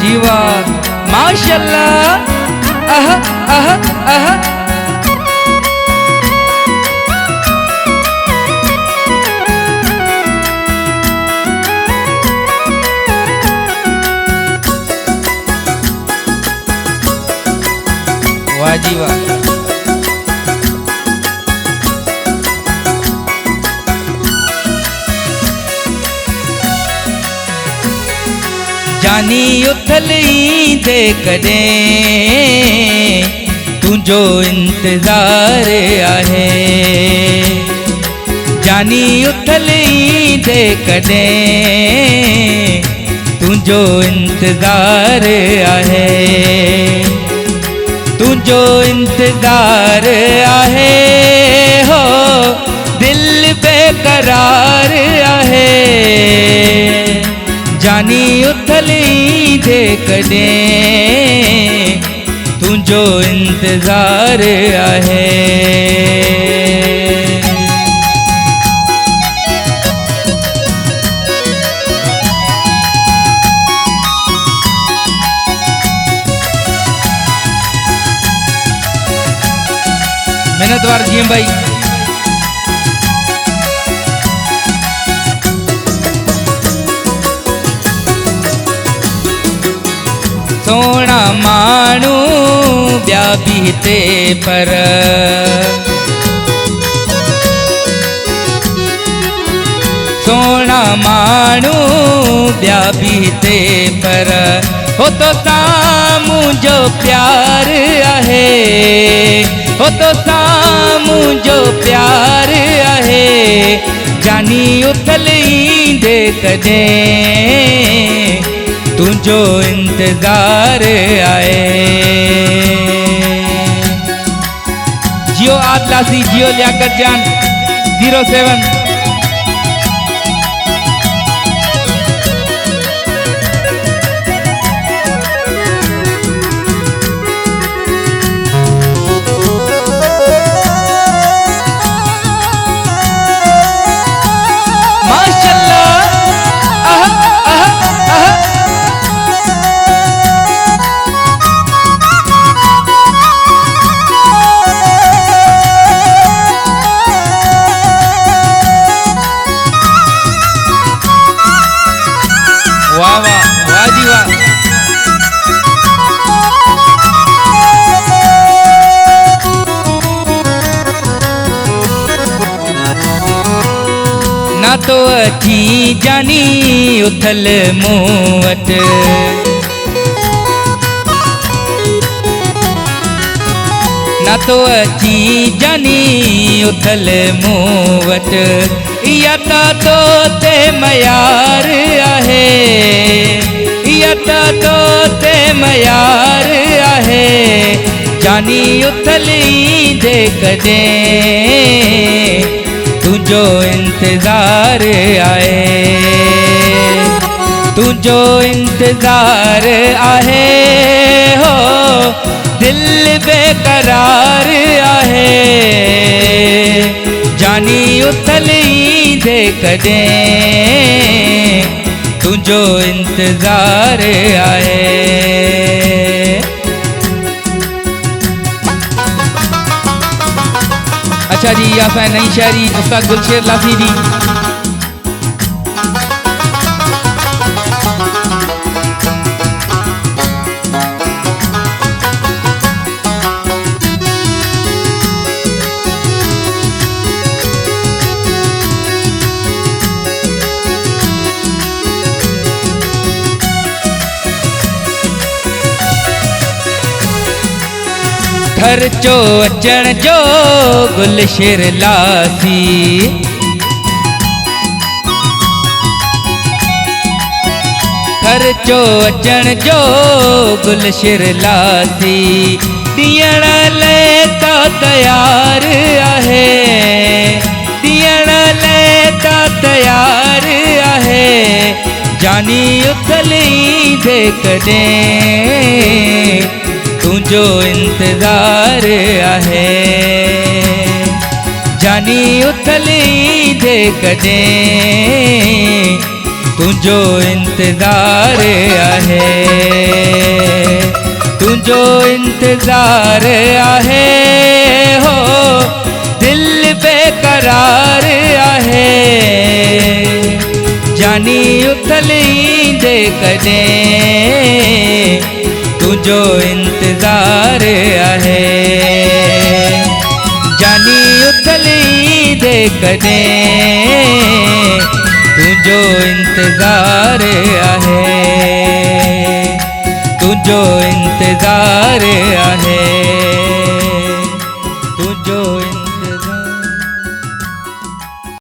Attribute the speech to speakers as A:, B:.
A: जी वाह, माशाल्लाह। आहा आहा आहा। वाह जी वाह। जानी उथली दे कदे तुझो इंतजार आहे, जानी उथली दे कदे तुझो इंतजार आहे, तुझो इंतजार आहे हो दिल बेकरार आहे, जानी उथली दे कदे तुझो इंतजार आहे। मेहनतवार जी भाई। सोना मानू ब्या बीते पर, सोना मानू ब्या बीते पर, हो तो सामू जो प्यार आहे, हो तो सामू जो प्यार आहे, जानी उथली दे कदे तुझो इंतजार आए। जियो आदिलासी, जियो लियाकत जान 07। वाह वाह, वाह जी वाह। ना तो अची जानी उथल मूं वट, ना तो अची जानी उथल मूं वट, यता तो ते मयार आहे, यता तो ते मयार आहे, जानी उथली दे कदे तुझो इंतजार आहे, तुझो इंतजार आहे हो दिल बेकरार आहे, जानी उथली दे कदे तुझो इंतजार आहे। अच्छा जी, असां नई शायरी उस्ताद गुलशेर लासी जी। घर चो अचण जो गुलशेर लासी, घर चो अचण जो गुलशेर लासी, दियण ले तो तैयार आहे, दियण ले तो तैयार आहे, जानी उथली दे कदे तुझो इंतजार आहे, जानी उथली दे कदे तुझो इंतज़ार आहे, तुझो इंतज़ार आहे हो दिल बेकरार आहे। जानी उथल ईंदे कॾहिं तुझो इंतज़ार आहे, जानी उथल ईंदे कॾहिं तुझो इंतज़ार आहे, तुझो इंतज़ार आहे।